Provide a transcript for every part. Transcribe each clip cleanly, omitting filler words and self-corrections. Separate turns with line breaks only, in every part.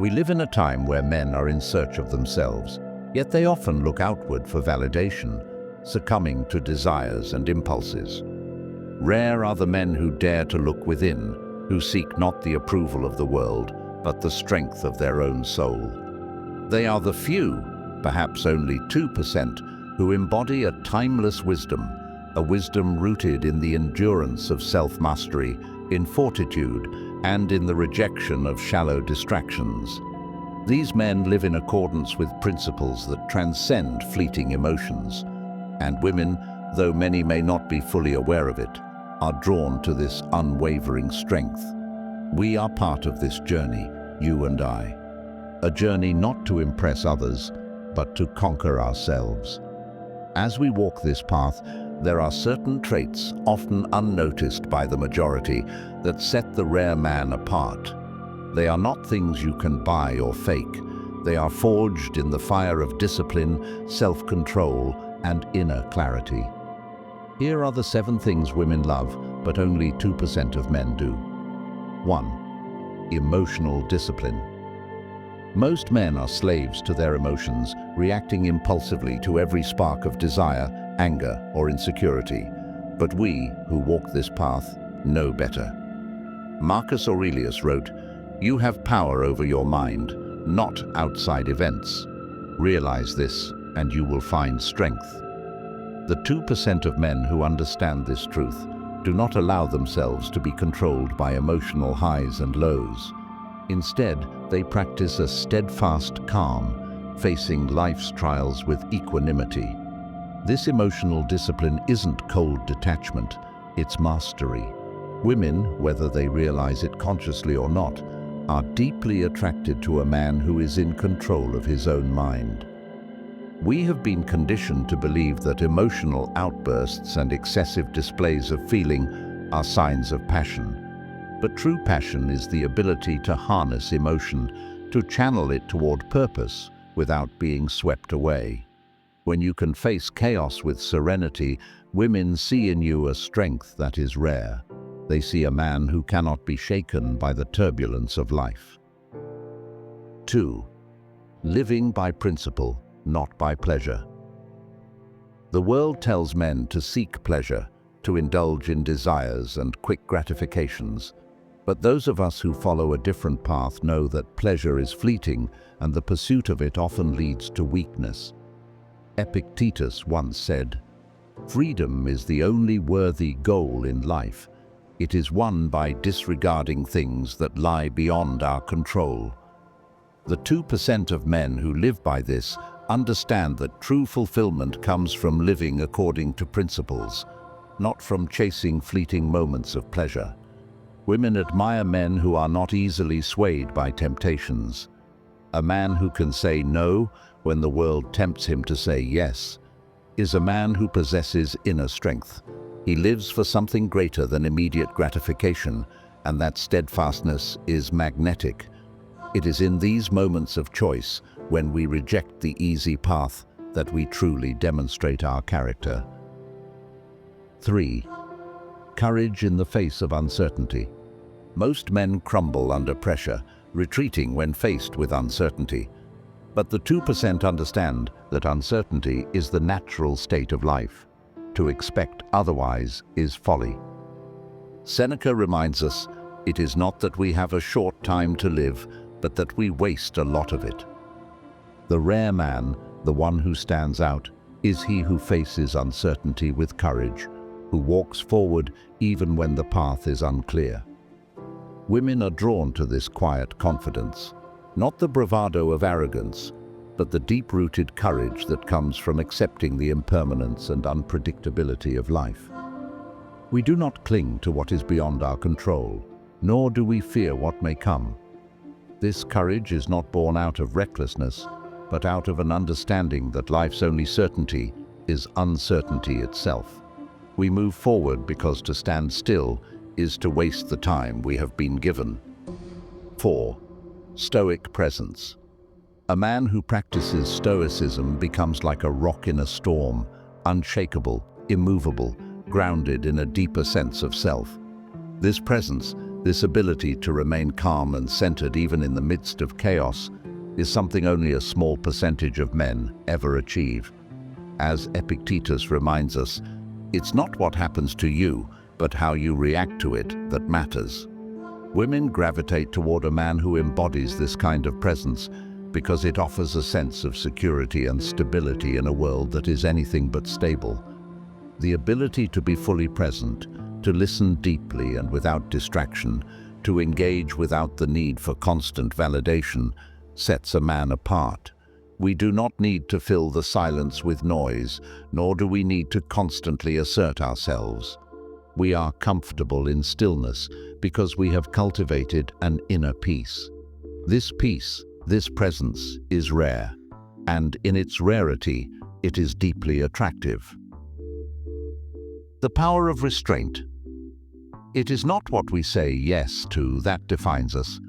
We live in a time where men are in search of themselves, yet they often look outward for validation, succumbing to desires and impulses. Rare are the men who dare to look within, who seek not the approval of the world, but the strength of their own soul. They are the few, perhaps only 2%, who embody a timeless wisdom, a wisdom rooted in the endurance of self-mastery, in fortitude, and in the rejection of shallow distractions. These men live in accordance with principles that transcend fleeting emotions, and women, though many may not be fully aware of it, are drawn to this unwavering strength. We are part of this journey, you and I. A journey not to impress others, but to conquer ourselves. As we walk this path, there are certain traits, often unnoticed by the majority, that set the rare man apart. They are not things you can buy or fake. They are forged in the fire of discipline, self-control, and inner clarity. Here are the 7 things women love, but only 2% of men do. 1. Emotional discipline. Most men are slaves to their emotions, reacting impulsively to every spark of desire, anger, or insecurity. But we, who walk this path, know better. Marcus Aurelius wrote, "You have power over your mind, not outside events. Realize this, and you will find strength." The 2% of men who understand this truth do not allow themselves to be controlled by emotional highs and lows. Instead, they practice a steadfast calm, facing life's trials with equanimity. This emotional discipline isn't cold detachment, it's mastery. Women, whether they realize it consciously or not, are deeply attracted to a man who is in control of his own mind. We have been conditioned to believe that emotional outbursts and excessive displays of feeling are signs of passion. But true passion is the ability to harness emotion, to channel it toward purpose without being swept away. When you can face chaos with serenity, women see in you a strength that is rare. They see a man who cannot be shaken by the turbulence of life. 2. Living by principle, not by pleasure. The world tells men to seek pleasure, to indulge in desires and quick gratifications. But those of us who follow a different path know that pleasure is fleeting and the pursuit of it often leads to weakness. Epictetus once said, "Freedom is the only worthy goal in life. It is won by disregarding things that lie beyond our control." The 2% of men who live by this understand that true fulfillment comes from living according to principles, not from chasing fleeting moments of pleasure. Women admire men who are not easily swayed by temptations. A man who can say no when the world tempts him to say yes is a man who possesses inner strength. He lives for something greater than immediate gratification, and that steadfastness is magnetic. It is in these moments of choice, when we reject the easy path, that we truly demonstrate our character. 3. Courage in the face of uncertainty. Most men crumble under pressure, retreating when faced with uncertainty. But the 2% understand that uncertainty is the natural state of life. To expect otherwise is folly. Seneca reminds us, it is not that we have a short time to live, but that we waste a lot of it. The rare man, the one who stands out, is he who faces uncertainty with courage, who walks forward even when the path is unclear. Women are drawn to this quiet confidence, not the bravado of arrogance, but the deep-rooted courage that comes from accepting the impermanence and unpredictability of life. We do not cling to what is beyond our control, nor do we fear what may come. This courage is not born out of recklessness, but out of an understanding that life's only certainty is uncertainty itself. We move forward because to stand still is to waste the time we have been given. 4. Stoic presence. A man who practices stoicism becomes like a rock in a storm, unshakable, immovable, grounded in a deeper sense of self. This presence, This ability to remain calm and centered even in the midst of chaos is something only a small percentage of men ever achieve. As Epictetus reminds us, it's not what happens to you, but how you react to it that matters. Women gravitate toward a man who embodies this kind of presence because it offers a sense of security and stability in a world that is anything but stable. The ability to be fully present, to listen deeply and without distraction, to engage without the need for constant validation, sets a man apart. We do not need to fill the silence with noise, nor do we need to constantly assert ourselves. We are comfortable in stillness because we have cultivated an inner peace. This peace, this presence, is rare, and in its rarity, it is deeply attractive. The power of restraint. It is not what we say yes to that defines us,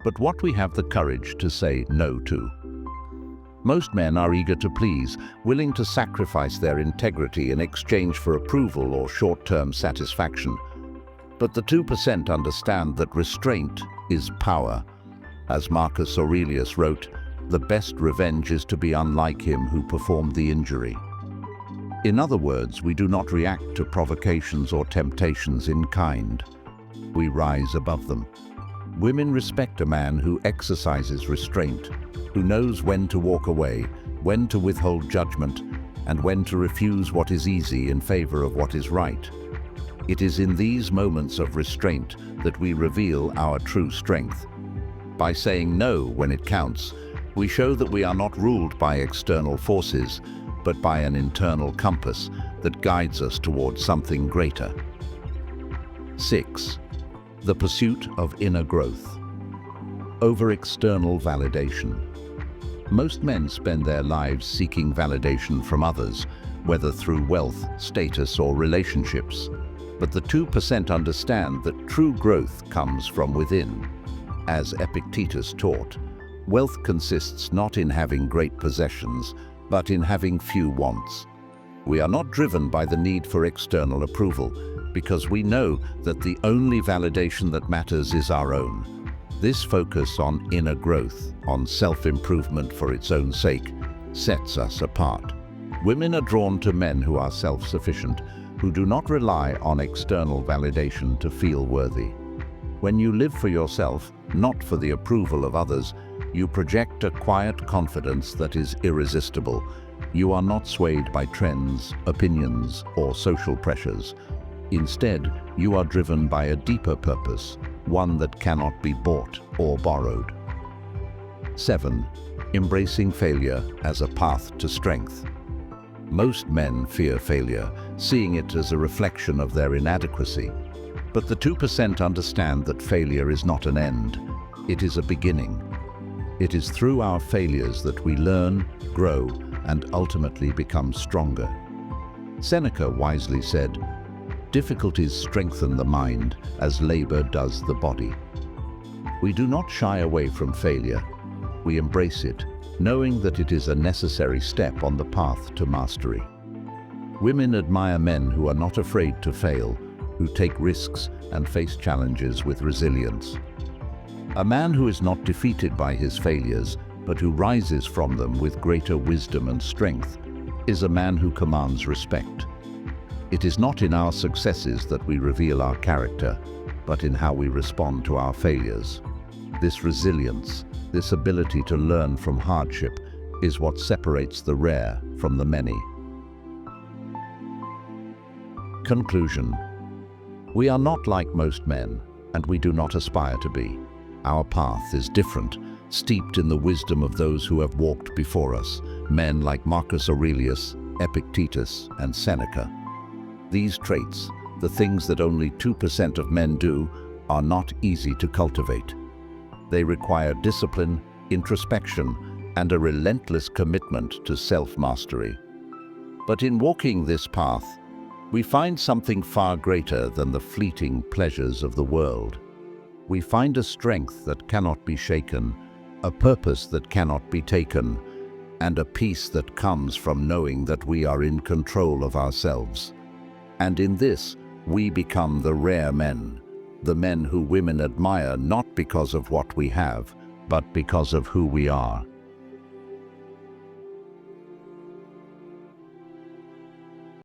but what we have the courage to say no to. Most men are eager to please, willing to sacrifice their integrity in exchange for approval or short-term satisfaction. But the 2% understand that restraint is power. As Marcus Aurelius wrote, "The best revenge is to be unlike him who performed the injury." In other words, we do not react to provocations or temptations in kind. We rise above them. Women respect a man who exercises restraint, who knows when to walk away, when to withhold judgment, and when to refuse what is easy in favor of what is right. It is in these moments of restraint that we reveal our true strength. By saying no when it counts, we show that we are not ruled by external forces, but by an internal compass that guides us towards something greater. 6. The pursuit of inner growth. Over external validation. Most men spend their lives seeking validation from others, whether through wealth, status, or relationships. But the 2% understand that true growth comes from within. As Epictetus taught, wealth consists not in having great possessions, but in having few wants. We are not driven by the need for external approval, because we know that the only validation that matters is our own. This focus on inner growth, on self-improvement for its own sake, sets us apart. Women are drawn to men who are self-sufficient, who do not rely on external validation to feel worthy. When you live for yourself, not for the approval of others, you project a quiet confidence that is irresistible. You are not swayed by trends, opinions, or social pressures. Instead, you are driven by a deeper purpose, one that cannot be bought or borrowed. 7. Embracing failure as a path to strength. Most men fear failure, seeing it as a reflection of their inadequacy. But the 2% understand that failure is not an end, it is a beginning. It is through our failures that we learn, grow, and ultimately become stronger. Seneca wisely said, "Difficulties strengthen the mind as labor does the body." We do not shy away from failure. We embrace it, knowing that it is a necessary step on the path to mastery. Women admire men who are not afraid to fail, who take risks and face challenges with resilience. A man who is not defeated by his failures, but who rises from them with greater wisdom and strength, is a man who commands respect. It is not in our successes that we reveal our character, but in how we respond to our failures. This resilience, this ability to learn from hardship, is what separates the rare from the many. Conclusion. We are not like most men, and we do not aspire to be. Our path is different, steeped in the wisdom of those who have walked before us, men like Marcus Aurelius, Epictetus, and Seneca. These traits, the things that only 2% of men do, are not easy to cultivate. They require discipline, introspection, and a relentless commitment to self-mastery. But in walking this path, we find something far greater than the fleeting pleasures of the world. We find a strength that cannot be shaken, a purpose that cannot be taken, and a peace that comes from knowing that we are in control of ourselves. And in this, we become the rare men, the men who women admire not because of what we have, but because of who we are.